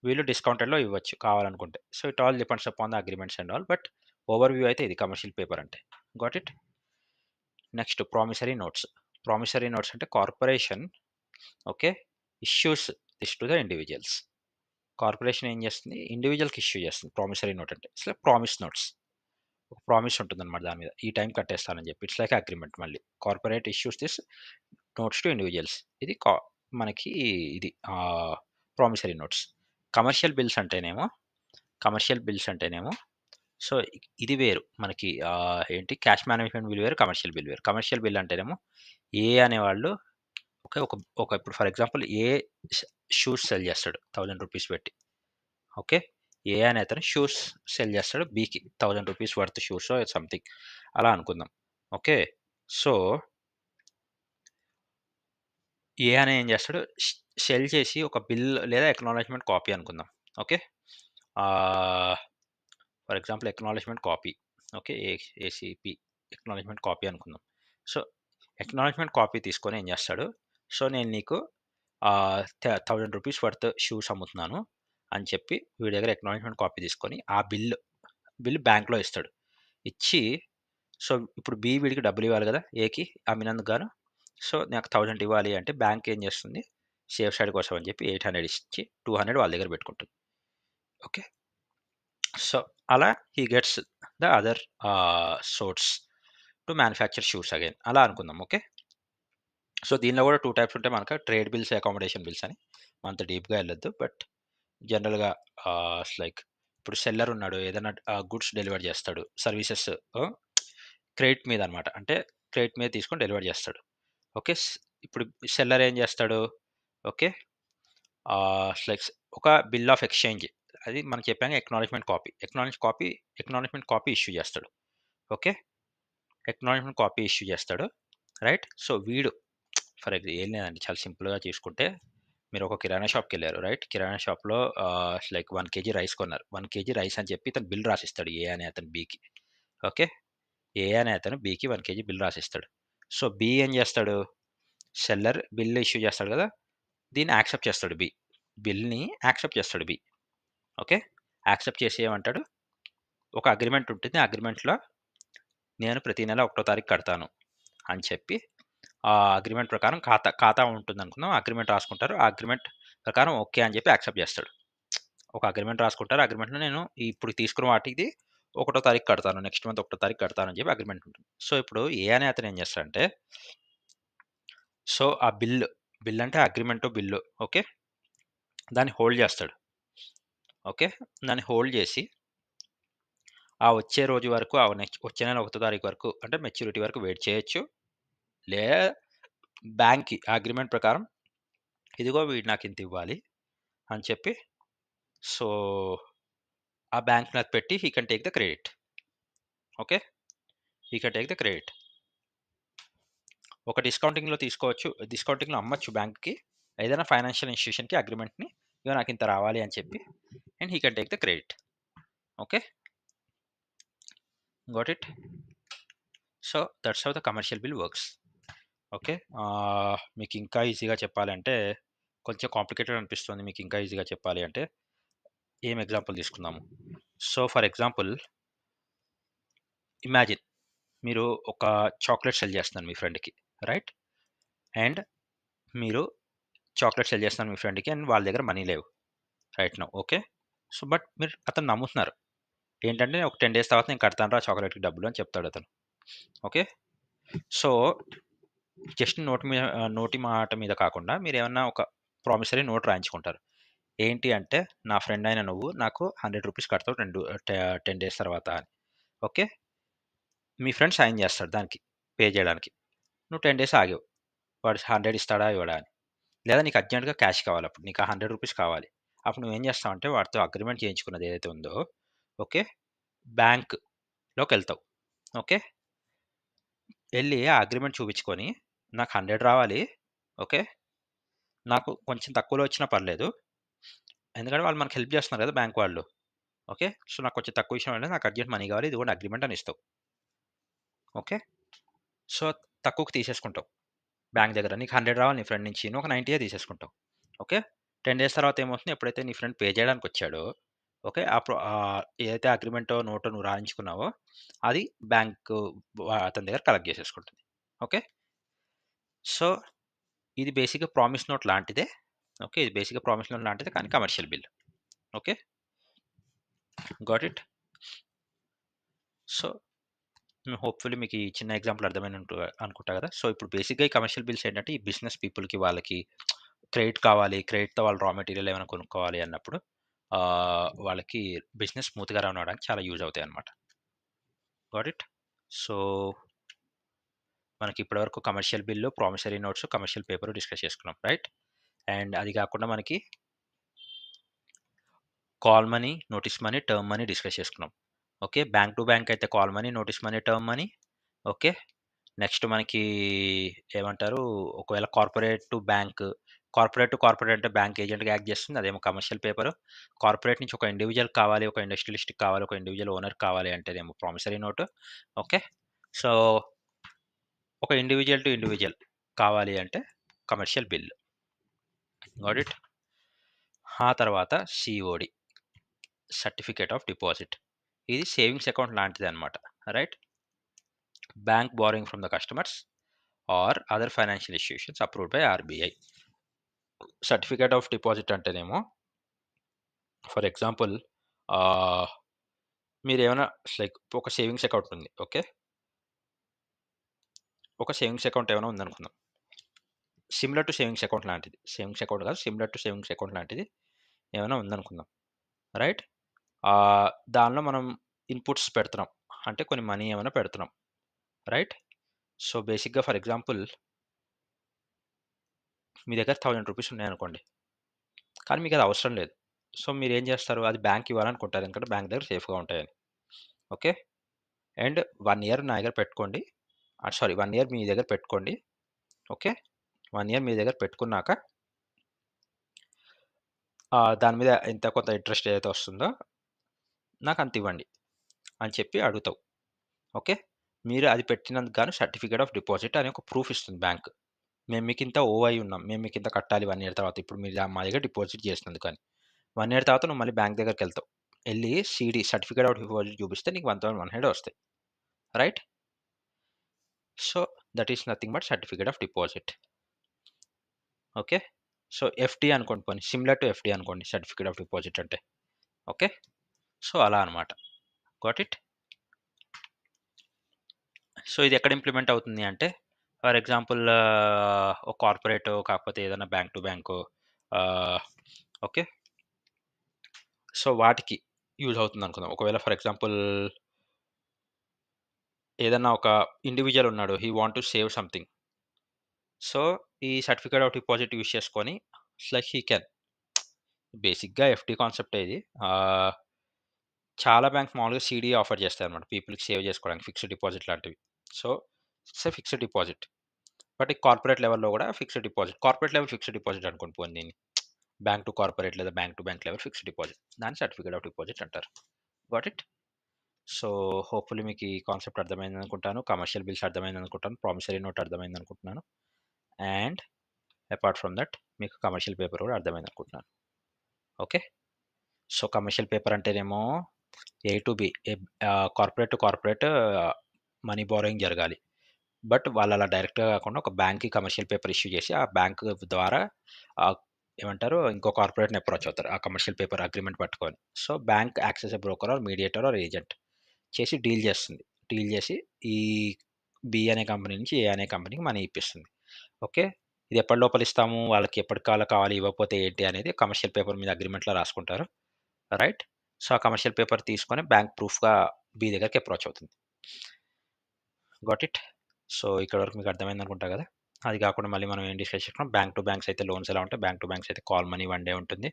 వీళ్ళు డిస్కౌంటెడ్లో ఇవ్వచ్చు కావాలనుకుంటే. So it all depends upon the agreements and all, but overview అయితే ఇది కమర్షియల్ పేపర్ అంటే. Got it. Next promissory notes. Promissory notes అంటే corporation, okay, issues this to the individuals. Corporation ఏం చేస్తుంది, ఇండివిజువల్కి ఇష్యూ చేస్తుంది ప్రామిసరీ నోట్ అంటే. It's like promise notes, ఒక ప్రామిస్ ఉంటుంది అనమాట దాని మీద, ఈ టైం కట్టేస్తానని చెప్పి. It's like agreement. మళ్ళీ corporate issues this notes to individuals. ఇది మనకి ఇది ప్రామిసరీ నోట్స్. కమర్షియల్ బిల్స్ అంటేనేమో సో ఇది వేరు మనకి. ఏంటి, క్యాష్ మేనేజ్మెంట్ బిల్ వేరు, కమర్షియల్ బిల్ వేరు. కమర్షియల్ బిల్ అంటేనేమో ఏ అనేవాళ్ళు ఒక ఒక ఇప్పుడు for example A shoes sell చేస్తాడు 1000 రూపీస్ పెట్టి. ఓకే, ఏ అనే అతను షూస్ సెల్ చేస్తాడు బీకి, 1000 రూపీస్ వర్త్ షూస్ సంథింగ్ అలా అనుకుందాం. ఓకే, సో ఏ అనే ఏం చేస్తాడు, సెల్ చేసి ఒక బిల్ లేదా ఎక్నాలజ్మెంట్ కాపీ అనుకుందాం. Okay, for example acknowledgement copy. Okay, ACP acknowledgement copy అనుకుందాం. సో ఎక్నాలజ్మెంట్ కాపీ తీసుకొని ఏం చేస్తాడు, సో నేను నీకు 1000 రూపీస్ వర్త్ షూస్ అమ్ముతున్నాను అని చెప్పి వీడి దగ్గర ఎక్నాలజ్మెంట్ కాపీ తీసుకొని ఆ బిల్ బ్యాంక్లో ఇస్తాడు. ఇచ్చి, సో ఇప్పుడు బి వీడికి డబ్బులు ఇవ్వాలి కదా ఏకి అమ్మినందుకు గాను. సో నాకు 1000 ఇవ్వాలి అంటే బ్యాంక్ ఏం చేస్తుంది, సేఫ్ సైడ్ కోసం అని చెప్పి 800 ఇచ్చి 200 వాళ్ళ దగ్గర పెట్టుకుంటుంది. ఓకే, సో అలా he gets the other source to manufacture shoes again అలా అనుకుందాం. ఓకే, సో దీనిలో కూడా 2 టైప్స్ ఉంటాయి మనకు, ట్రేడ్ బిల్స్, అకామిడేషన్ బిల్స్ అని. అంత డీప్గా వెళ్ళొద్దు, బట్ జనరల్గా లైక్ ఇప్పుడు సెల్లర్ ఉన్నాడు, ఏదైనా గుడ్స్ డెలివర్ చేస్తాడు, సర్వీసెస్ క్రెడిట్ మీద అనమాట, అంటే క్రెడిట్ మీద తీసుకొని డెలివర్ చేస్తాడు. ఓకే, ఇప్పుడు సెల్లర్ ఏం చేస్తాడు, ఓకే, లైక్ ఒక బిల్ ఆఫ్ ఎక్స్చేంజ్, అది మనం చెప్పాక ఎక్నాలజ్మెంట్ కాపీ ఇష్యూ చేస్తాడు. ఓకే, ఎక్నాలజ్మెంట్ కాపీ ఇష్యూ చేస్తాడు, రైట్. సో వీడు ఫర్ ఎగ్జాంపుల్ ఏం లేదండి, చాలా సింపుల్గా చూసుకుంటే, మీరు ఒక కిరాణా షాప్కి వెళ్ళారు, రైట్. కిరాణా షాప్లో లైక్ 1 కేజీ రైస్ కొన్నారు. 1 కేజీ రైస్ అని చెప్పి ఇతను బిల్ రాసిస్తాడు ఏ అనే అతను బీకి. ఓకే, ఏ అనే అతను బీకి 1 కేజీ బిల్ రాసిస్తాడు. సో బి ఏం చేస్తాడు, సెల్లర్ బిల్ ఇష్యూ చేస్తాడు కదా, దీన్ని యాక్సెప్ట్ చేస్తాడు బిల్ని యాక్సెప్ట్ చేస్తాడు బి. ఓకే, యాక్సెప్ట్ చేసి ఏమంటాడు, ఒక అగ్రిమెంట్ ఉంటుంది, ఆ అగ్రిమెంట్లో నేను ప్రతి నెల 1వ తారీఖు కడతాను అని చెప్పి, ఆ అగ్రిమెంట్ ప్రకారం ఖాతా ఉంటుంది అనుకుందాం, అగ్రిమెంట్ రాసుకుంటారు, ఆ అగ్రిమెంట్ ప్రకారం ఓకే అని చెప్పి యాక్సెప్ట్ చేస్తాడు. ఒక అగ్రీమెంట్ రాసుకుంటారు. అగ్రీమెంట్‌లో నేను ఇప్పుడు తీసుకున్న వాటికి ఒకటో తారీఖు కడతాను. నెక్స్ట్ మంత్ ఒకటో తారీఖు కడతానని చెప్పి అగ్రీమెంట్ ఉంటుంది. సో, ఇప్పుడు ఏ అనే అతను ఏం చేస్తాడంటే, సో, ఆ బిల్ అంటే అగ్రీమెంటు బిల్లు. ఓకే. దాన్ని హోల్డ్ చేస్తాడు. ఓకే. దాన్ని హోల్డ్ చేసి ఆ వచ్చే రోజు వరకు నెక్స్ట్ వచ్చే నెల ఒకటో తారీఖు వరకు అంటే మెచ్యూరిటీ వరకు వెయిట్ చేయొచ్చు. లేదా బ్యాంక్‌కి అగ్రీమెంట్ ప్రకారం ఇదిగో వీడు నాకింత ఇవ్వాలి అని చెప్పి సో, ఆ బ్యాంక్‌ని అది పెట్టి హి can take the credit. Okay. He can take the credit. ఒక డిస్కౌంటింగ్‌లో తీసుకోవచ్చు. డిస్కౌంటింగ్‌లో అమ్మొచ్చు బ్యాంక్‌కి. ఏదైనా ఫైనాన్షియల్ ఇన్‌స్టిట్యూషన్‌కి అగ్రీమెంట్‌ని ఇగో నాకింత రావాలి అని చెప్పి and he can take the credit. Okay. Got it? So, that's how the commercial bill works. Okay. మీకు ఇంకా ఈజీగా చెప్పాలంటే కొంచెం కాంప్లికేటెడ్ అనిపిస్తుంది. మీకు ఇంకా ఈజీగా చెప్పాలి అంటే ఏం ఎగ్జాంపుల్ తీసుకుందాము. సో, ఫర్ ఎగ్జాంపుల్ ఇమాజిన్ మీరు ఒక చాక్లేట్ సెల్ చేస్తున్నారు మీ ఫ్రెండ్‌కి. రైట్? అండ్ మీరు చాక్లేట్ సెల్ చేస్తున్నారు మీ ఫ్రెండ్‌కి అండ్ వాళ్ళ దగ్గర మనీ లేవు. Right now. Okay. So, but మీరు అతన్ని నమ్ముతున్నారు. ఏంటంటే ఒక 10 డేస్ తర్వాత నేను కడతానురా చాక్లేట్‌కి డబ్బులు అని చెప్తాడతను. ఓకే. సో, జస్ట్ నోటి మాట మీద కాకుండా మీరేమన్నా ఒక ప్రామిసరీ నోట్ రాయించుకుంటారు. ఏంటి అంటే, నా ఫ్రెండ్ అయిన నువ్వు నాకు రూ. 100 కడతావు 10 డేస్ తర్వాత అని. ఓకే. మీ ఫ్రెండ్ సైన్ చేస్తాడు దానికి పే చేయడానికి. నువ్వు 10 డేస్ ఆగావు. వాడు 100 ఇస్తాడా? ఇవ్వడా అని. లేదా నీకు అర్జెంట్‌గా క్యాష్ కావాలి అప్పుడు. నీకు ఆ రూ. 100 కావాలి. అప్పుడు నువ్వేం చేస్తావంటే వాడితో అగ్రీమెంట్ చేయించుకున్నది ఏదైతే ఉందో ఓకే. బ్యాంక్‌లోకెళ్తావు. ఓకే. ఎళ్లి ఆ అగ్రీమెంట్ చూపించుకొని నాకు 100 రావాలి. ఓకే. నాకు కొంచెం తక్కువలో వచ్చినా పర్లేదు. ఎందుకంటే వాళ్ళు మనకు హెల్ప్ చేస్తున్నారు కదా! బ్యాంక్ వాళ్ళు. ఓకే. సో, నాకు కొంచెం తక్కువ ఇచ్చినా నాకు అర్జెంట్ మనీ కావాలి. ఇదిగోండి అగ్రీమెంట్ అని ఇస్తావు. ఓకే. సో, తక్కువకి తీసేసుకుంటావు బ్యాంక్ దగ్గర. నీకు 100 రావాలి నీ ఫ్రెండ్ నుంచి. నువ్వు ఒక 90 తీసేసుకుంటావు. ఓకే. 10 డేస్ తర్వాత ఏమవుతుంది ఎప్పుడైతే నీ ఫ్రెండ్ పే చేయడానికొచ్చాడో ఓకే. ఏదైతే అగ్రీమెంటో, నోటో నువ్వు రాయించుకున్నావో అది బ్యాంకు అతని దగ్గర కలెక్ట్ చేసేసుకుంటుంది. ఓకే. సో, ఇది బేసిక్‌గా ప్రామిస్ నోట్ లాంటిదే. ఓకే. ఇది బేసిక్‌గా ప్రామిస్ నోట్ లాంటిదే కానీ commercial bill. Okay. Got it? So, hopefully మీకు ఈ చిన్న ఎగ్జాంపుల్ అనుకుంటా కదా! సో, ఇప్పుడు బేసిక్‌గా ఈ కమర్షియల్ బిల్స్ ఏంటంటే, ఈ బిజినెస్ పీపుల్‌కి వాళ్ళకి క్రెడిట్ కావాలి. క్రెడిట్‌తో వాళ్ళు రా మెటీరియల్ ఏమైనా కొనుక్కోవాలి అన్నప్పుడు వాళ్ళకి బిజినెస్ స్మూత్‌గా రన్ అవ్వడానికి చాలా యూజ్ అవుతాయన్నమాట. Got it? సో, మనకి ఇప్పటివరకు commercial bill, promissory notes, commercial paper discuss చేసుకున్నాం. రైట్? అండ్ అది కాకుండా మనకి call money, notice money, term money discuss చేసుకున్నాం. ఓకే. బ్యాంక్ టు బ్యాంక్ అయితే call money, notice money, term money. Okay. Next మనకి ఏమంటారు ఒకవేళ కార్పొరేట్ టు కార్పొరేట్ అంటే బ్యాంక్ ఏజెంట్‌గా యాక్ట్ చేస్తుంది. అదేమో కమర్షియల్ పేపరు. కార్పొరేట్ నుంచి ఒక ఇండివిడ్యువల్ కావాలి, ఒక ఇండస్ట్రియలిస్ట్‌కి కావాలి, ఒక ఇండివిడ్యువల్ ఓనర్ కావాలి అంటేనేమో ప్రామిసరీ నోట్. ఓకే. సో, ఒక ఇండివిడ్యువల్ టు ఇండివిడ్యువల్ కావాలి అంటే కమర్షియల్ బిల్. Got it? ఆ తర్వాత సీఓడి సర్టిఫికేట్ ఆఫ్ డిపాజిట్. ఇది సేవింగ్స్ అకౌంట్ లాంటిదన్నమాట. Right? Bank borrowing from the customers or other financial institutions approved by RBI. Certificate of deposit అంటేనేమో for example ah, మీరేమైనా like ఒక savings account ఉంది. Okay. ఒక savings account ఏమైనా ఉందనుకుందాం. సిమిలర్ టు సేవింగ్స్ అకౌంట్ లాంటిది. సేవింగ్స్ అకౌంట్ కాదు. సిమిలర్ టు సేవింగ్స్ అకౌంట్ లాంటిది ఏమైనా ఉందనుకుందాం. రైట్? దానిలో మనం ఇన్‌పుట్స్ పెడుతున్నాం. అంటే కొన్ని మనీ ఏమైనా పెడుతున్నాం. రైట్? సో, బేసిక్‌గా ఫర్ ఎగ్జాంపుల్ మీ దగ్గర రూ. 1000 ఉన్నాయనుకోండి. కానీ మీకది అవసరం లేదు. సో, మీరేం చేస్తారు? అది బ్యాంక్‌కి ఇవ్వాలనుకుంటారు. ఎందుకంటే బ్యాంక్ దగ్గర సేఫ్‌గా ఉంటాయని. ఓకే. అండ్ 1 ఇయర్ నా దగ్గర పెట్టుకోండి. సారీ 1 ఇయర్ మీ దగ్గర పెట్టుకోండి. ఓకే. 1 ఇయర్ మీ దగ్గర పెట్టుకున్నాక దాని మీద ఎంత కొంత ఇంట్రెస్ట్ ఏదైతే వస్తుందో నాకంతివ్వండి అని చెప్పి అడుగుతావు. ఓకే. మీరు అది పెట్టినందుకు గాను సర్టిఫికేట్ ఆఫ్ డిపాజిట్ అనే ఒక ప్రూఫ్ ఇస్తుంది బ్యాంక్. మేము మీకింత ఓవై ఉన్నాం. మేము మీకింత కట్టాలి 1 ఇయర్ తర్వాత. ఇప్పుడు మీరు మా దగ్గర డిపాజిట్ చేసినందుకని. 1 ఇయర్ తర్వాత నువ్వు మళ్ళీ బ్యాంక్ దగ్గరికెళ్తావు. ఎళ్లి సర్టిఫికేట్ ఆఫ్ డిపాజిట్ చూపిస్తే నీకు 1,100 వస్తాయి. Right? So, that is nothing but certificate of deposit. Okay. So, FD అనుకోండి పోనీ. సిమిలర్ టు ఎఫ్‌డి అనుకోండి సర్టిఫికేట్ ఆఫ్ డిపాజిట్ అంటే. ఓకే. సో, అలా అనమాట. Got it? సో, ఇది ఎక్కడ ఇంప్లిమెంట్ అవుతుంది అంటే, ఫర్ ఎగ్జాంపుల్ ఒక కార్పొరేటో కాకపోతే ఏదైనా బ్యాంక్ టు బ్యాంకో ఆహ్, ఓకే. సో, వాటికి యూజ్ అవుతుందనుకుందాం. ఒకవేళ ఫర్ ఎగ్జాంపుల్ ఏదన్నా ఒక ఇండివిడ్యువల్ ఉన్నాడు. హి want to save something. So, ఈ సర్టిఫికేట్ ఆఫ్ డిపాజిట్ యూజ్ చేసుకొని హి కెన్ బేసిక్‌గా ఎఫ్‌డి కాన్సెప్టే ఇది. ఆహ్, చాలా బ్యాంక్స్ మామూలుగా సీడీ ఆఫర్ చేస్తాయన్నమాట. పీపుల్‌కి సేవ్ చేసుకోవడానికి ఫిక్స్డ్ డిపాజిట్ లాంటివి. So, it's a fixed deposit. But ఈ కార్పొరేట్ లెవెల్‌లో కూడా fixed deposit. Corporate level fixed deposit అనుకోండి పోనీ దీన్ని. బ్యాంక్ టు కార్పొరేట్ లేదా bank to bank level fixed deposit. దాన్ని సర్టిఫికేట్ ఆఫ్ డిపాజిట్ అంటారు. Got it? సో, హోప్‌ఫుల్లీ మీకు ఈ కాన్సెప్ట్ అర్థమైందనుకుంటాను. కమర్షియల్ బిల్స్ అర్థమైందనుకుంటాను. ప్రామిసరీ నోట్ అర్థమైందనుకుంటున్నాను. అండ్ అపార్ట్ ఫ్రమ్ దట్ మీకు కమర్షియల్ పేపర్ కూడా అర్థమైందనుకుంటున్నాను. ఓకే. సో, కమర్షియల్ పేపర్ అంటేనేమో A to be corporate to corporate money borrowing జరగాలి. బట్ వాళ్ళు అలా డైరెక్ట్‌గా కాకుండా ఒక బ్యాంక్‌కి కమర్షియల్ పేపర్ ఇష్యూ చేసి, ఆ బ్యాంక్ ద్వారా ఆహ్, ఏమంటారు ఇంకో కార్పొరేట్‌ని అప్రోచ్ అవుతారు. ఆ కమర్షియల్ పేపర్ అగ్రీమెంట్ పట్టుకొని. So, bank acts as a broker or mediator or agent చేసి డీల్ చేస్తుంది. డీల్ చేసి ఈ బి అనే కంపెనీ నుంచి ఏ అనే కంపెనీకి మనీ ఇప్పిస్తుంది. ఓకే. ఇది ఎప్పటి లోపల ఇస్తాము, వాళ్ళకి ఎప్పటి కావాలి ఇవ్వకపోతే ఏంటి అనేది కమర్షియల్ పేపర్ మీద అగ్రీమెంట్‌లో రాసుకుంటారు. రైట్. సో, ఆ కమర్షియల్ పేపర్ తీసుకొని బ్యాంక్ ప్రూఫ్‌గా బి దగ్గరికి అప్రోచ్ అవుతుంది. Got it? సో, ఇక్కడి వరకు మీకు అర్థమైందనుకుంటా గదా! అది కాకుండా మళ్ళీ మనం ఏం డిస్కస్ చేసుకున్నాం, బ్యాంక్ టు బ్యాంక్స్ అయితే లోన్స్ ఎలా ఉంటాయి, బ్యాంక్ టు బ్యాంక్స్ అయితే కాల్ మనీ 1 డే ఉంటుంది.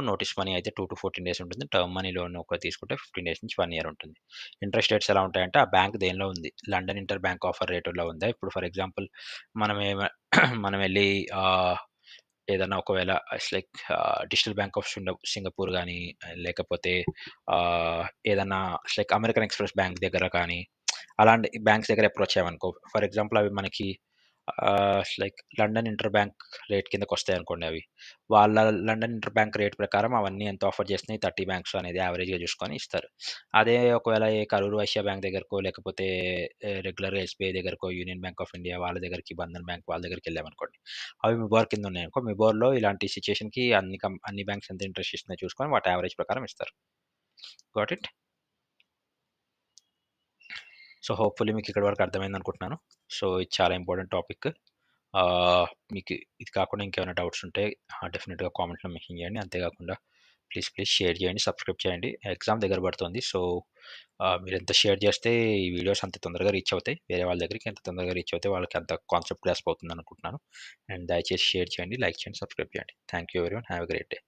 నోటీస్ మనీ అయితే 2-14 డేస్ ఉంటుంది. టర్మ్ మనీ లోన్ ఒకటి తీసుకుంటే 15 డేస్ నుంచి 1 ఇయర్ ఉంటుంది. ఇంట్రెస్ట్ రేట్స్ ఎలా ఉంటాయంటే, ఆ బ్యాంక్ దేనిలో ఉంది, లండన్ ఇంటర్ బ్యాంక్ ఆఫర్ రేటులో ఉందా? ఇప్పుడు ఫర్ ఎగ్జాంపుల్ మనం మనం ఎళ్లి ఏదన్నా ఒకవేళ like digital bank of Singapore గానీ, లేకపోతే ఏదన్నా లైక్ అమెరికన్ ఎక్స్‌ప్రెస్ బ్యాంక్ దగ్గర కానీ అలాంటి బ్యాంక్స్ దగ్గర అప్రోచ్ అయ్యామనుకో, ఫర్ ఎగ్జాంపుల్ అవి మనకి like London interbank rate కిందకొస్తాయనుకోండి అవి. వాళ్ళ లండన్ ఇంటర్ బ్యాంక్ రేట్ ప్రకారం అవన్నీ ఎంత ఆఫర్ చేస్తున్నాయి 30 బ్యాంక్స్ అనేది యావరేజ్‌గా చూసుకొని ఇస్తారు. అదే ఒకవేళ ఏ కరూర్ వైశ్య బ్యాంక్ దగ్గరకో, లేకపోతే రెగ్యులర్‌గా ఎస్‌బీఐ దగ్గరకో, యూనియన్ బ్యాంక్ ఆఫ్ ఇండియా వాళ్ళ దగ్గరికి, బంధన్ బ్యాంక్ వాళ్ళ దగ్గరికెళ్ళామనుకోండి. అవి మిబోర్ కింద ఉన్నాయనుకో, మిబోర్‌లో ఇలాంటి సిట్యుయేషన్‌కి అన్ని బ్యాంక్స్ ఎంత ఇంట్రెస్ట్ ఇస్తున్నాయో చూసుకొని వాటి యావరేజ్ ప్రకారం ఇస్తారు. Got it? సో, హోప్‌ఫుల్లీ మీకిక్కడి వరకు అర్థమైందనుకుంటున్నాను. సో, ఇది చాలా ఇంపార్టెంట్ టాపిక్. మీకు ఇది కాకుండా ఇంకేమైనా డౌట్స్ ఉంటే డెఫినిట్‌గా కామెంట్‌లో మెన్షన్ చేయండి. అంతేకాకుండా ప్లీజ్ షేర్ చేయండి, సబ్స్క్రైబ్ చేయండి. ఎగ్జామ్ దగ్గర పడుతుంది. సో, మీరెంత షేర్ చేస్తే ఈ వీడియోస్ అంత తొందరగా రీచ్ అవుతాయి. వేరే వాళ్ళ దగ్గరికి ఎంత తొందరగా రీచ్ అవుతాయి వాళ్ళకి అంత కాన్సెప్ట్ గ్రాస్ప్ అవుతుందనుకుంటున్నాను. అండ్ దయచేసి షేర్ చేయండి, లైక్ చేయండి, సబ్స్క్రైబ్ చేయండి. Thank you everyone. Have a great day.